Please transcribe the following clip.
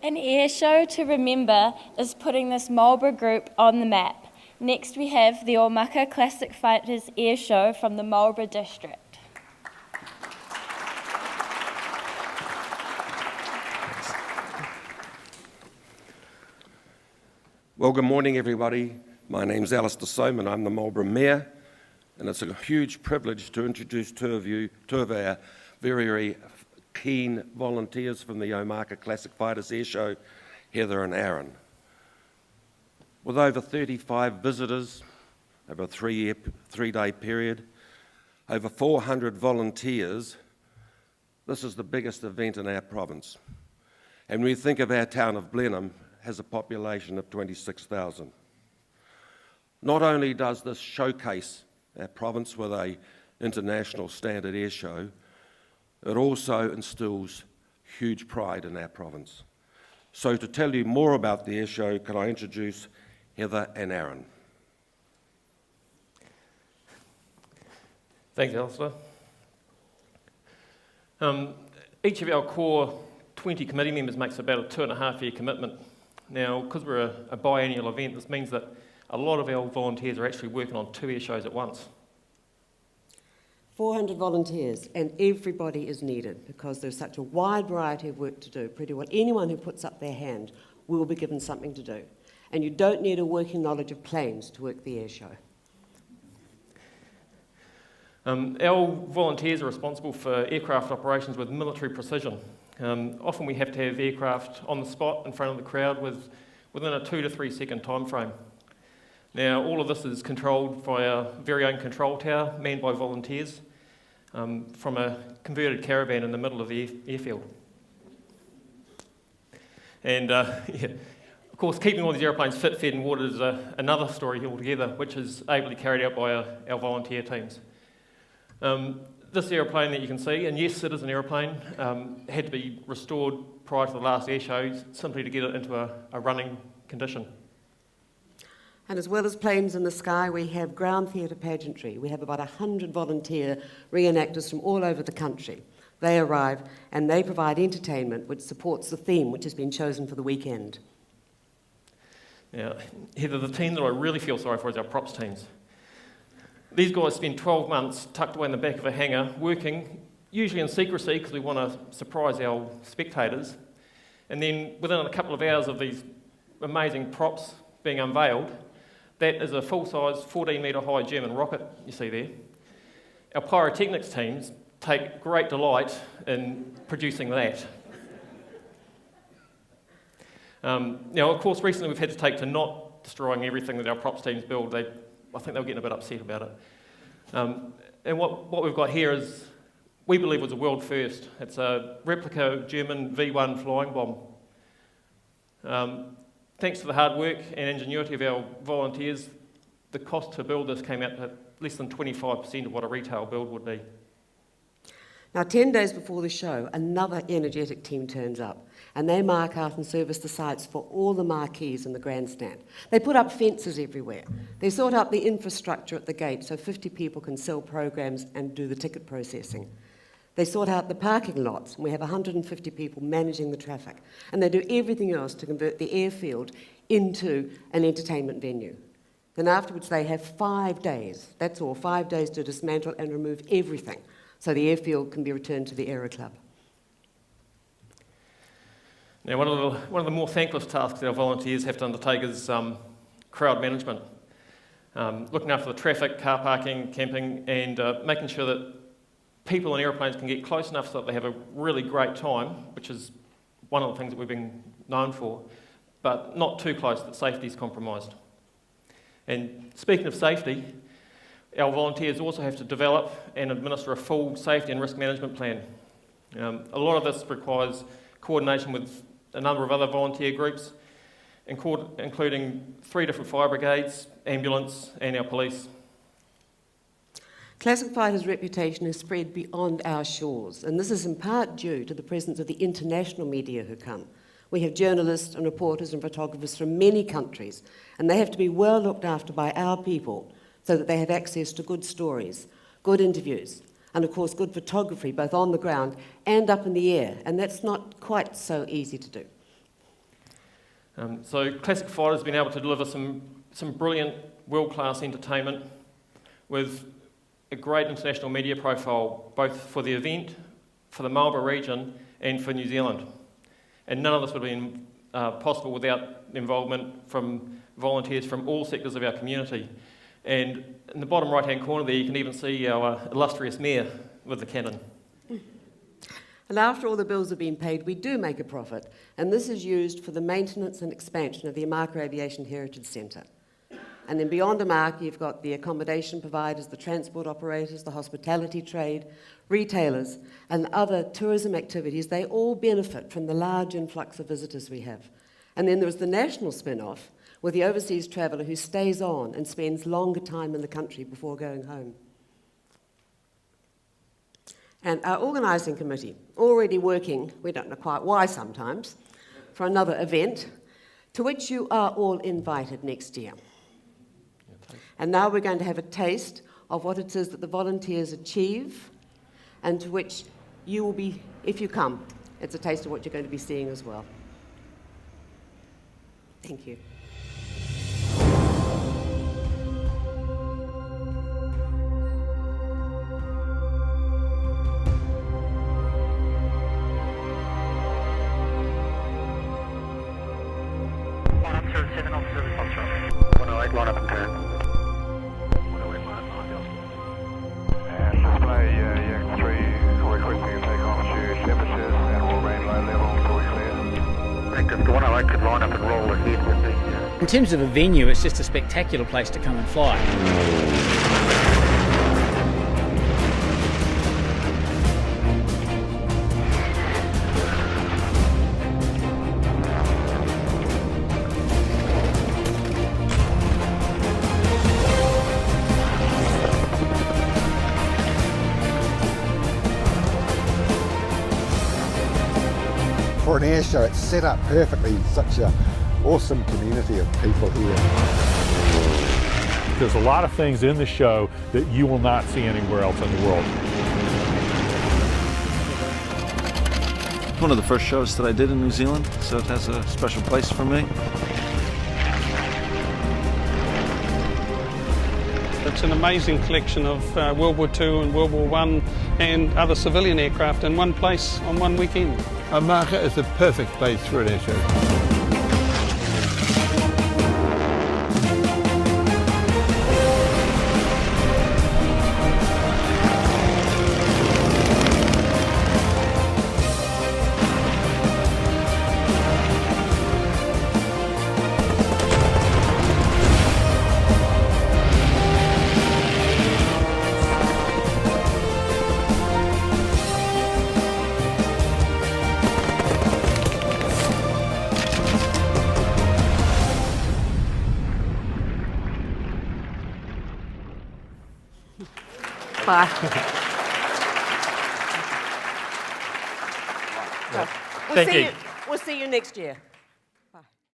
An airshow to remember is putting this Marlborough group on the map. Next we have the Omaka Classic Fighters Airshow from the Marlborough district. Well, good morning, everybody. My name's Alistair Soman. I'm the Marlborough Mayor, and it's a huge privilege to introduce two of our very keen volunteers from the Omaka Classic Fighters Airshow, Heather and Aaron. With over 35 visitors over a three-day period, over 400 volunteers, this is the biggest event in our province. And when we think of our town of Blenheim, has a population of 26,000. Not only does this showcase our province with an international standard air show, it also instills huge pride in our province. So to tell you more about the air show, can I introduce Heather and Aaron. Thanks, Alistair. Each of our core 20 committee members makes about a 2.5-year commitment. Now, because we're a biennial event, this means that a lot of our volunteers are actually working on 2 air shows at once. 400 volunteers, and everybody is needed because there's such a wide variety of work to do. Pretty well anyone who puts up their hand will be given something to do. And you don't need a working knowledge of planes to work the air show. Our volunteers are responsible for aircraft operations with military precision. Often we have to have aircraft on the spot in front of the crowd within a 2 to 3 second time frame. Now, all of this is controlled by our very own control tower, manned by volunteers, from a converted caravan in the middle of the airfield. And of course, keeping all these airplanes fit, fed and watered is another story altogether, which is ably carried out by our volunteer teams. This aeroplane that you can see, and yes, it is an aeroplane, had to be restored prior to the last air show simply to get it into a running condition. And as well as planes in the sky, we have ground theatre pageantry. We have about 100 volunteer reenactors from all over the country. They arrive and they provide entertainment which supports the theme which has been chosen for the weekend. Now, Heather, the team that I really feel sorry for is our props teams. These guys spend 12 months tucked away in the back of a hangar, working, usually in secrecy because we want to surprise our spectators. And then within a couple of hours of these amazing props being unveiled, that is a full-size 14-metre high German rocket you see there. Our pyrotechnics teams take great delight in producing that. Now, of course, recently we've had to take to not destroying everything that our props teams build. I think they were getting a bit upset about it. And what we've got here is, we believe, was a world first. It's a replica German V1 flying bomb. Thanks to the hard work and ingenuity of our volunteers, the cost to build this came out at less than 25% of what a retail build would be. Now, 10 days before the show, another energetic team turns up, and they mark out and service the sites for all the marquees in the grandstand. They put up fences everywhere. They sort out the infrastructure at the gate so 50 people can sell programs and do the ticket processing. They sort out the parking lots, and we have 150 people managing the traffic. And they do everything else to convert the airfield into an entertainment venue. Then afterwards they have 5 days, that's all, 5 days to dismantle and remove everything, so the airfield can be returned to the Aero Club. Now, one of the more thankless tasks our volunteers have to undertake is crowd management. Looking after the traffic, car parking, camping, and making sure that people in aeroplanes can get close enough so that they have a really great time, which is one of the things that we've been known for, but not too close that safety is compromised. And speaking of safety, our volunteers also have to develop and administer a full safety and risk management plan. A lot of this requires coordination with a number of other volunteer groups, including 3 different fire brigades, ambulance, and our police. Classic Fighter's reputation has spread beyond our shores, and this is in part due to the presence of the international media who come. We have journalists and reporters and photographers from many countries, and they have to be well looked after by our people so that they have access to good stories, good interviews, and of course good photography both on the ground and up in the air, and that's not quite so easy to do. So Classic Fighter has been able to deliver some brilliant world-class entertainment with a great international media profile, both for the event, for the Marlborough region, and for New Zealand. And none of this would have been possible without involvement from volunteers from all sectors of our community. And in the bottom right-hand corner there, you can even see our illustrious mayor with the cannon. And after all the bills have been paid, we do make a profit, and this is used for the maintenance and expansion of the Omaka Aviation Heritage Centre. And then beyond Omaka, you've got the accommodation providers, the transport operators, the hospitality trade, retailers, and other tourism activities. They all benefit from the large influx of visitors we have. And then there's the national spin-off with the overseas traveller who stays on and spends longer time in the country before going home. And our organising committee, already working, we don't know quite why sometimes, for another event, to which you are all invited next year. And now we're going to have a taste of what it is that the volunteers achieve, and to which you will be, if you come, it's a taste of what you're going to be seeing as well. Thank you. Line up and turn. 108 and display Yak 3 requesting a take-off to temperatures and will remain low level until we clear. I think the 108 could line up and roll ahead with the... In terms of a venue, it's just a spectacular place to come and fly. For an air show, it's set up perfectly. Such an awesome community of people here. There's a lot of things in the show that you will not see anywhere else in the world. It's one of the first shows that I did in New Zealand, so it has a special place for me. It's an amazing collection of World War II and World War I and other civilian aircraft in one place on one weekend. Omaka is the perfect place for an air show. Bye. Thank you. We'll see you next year.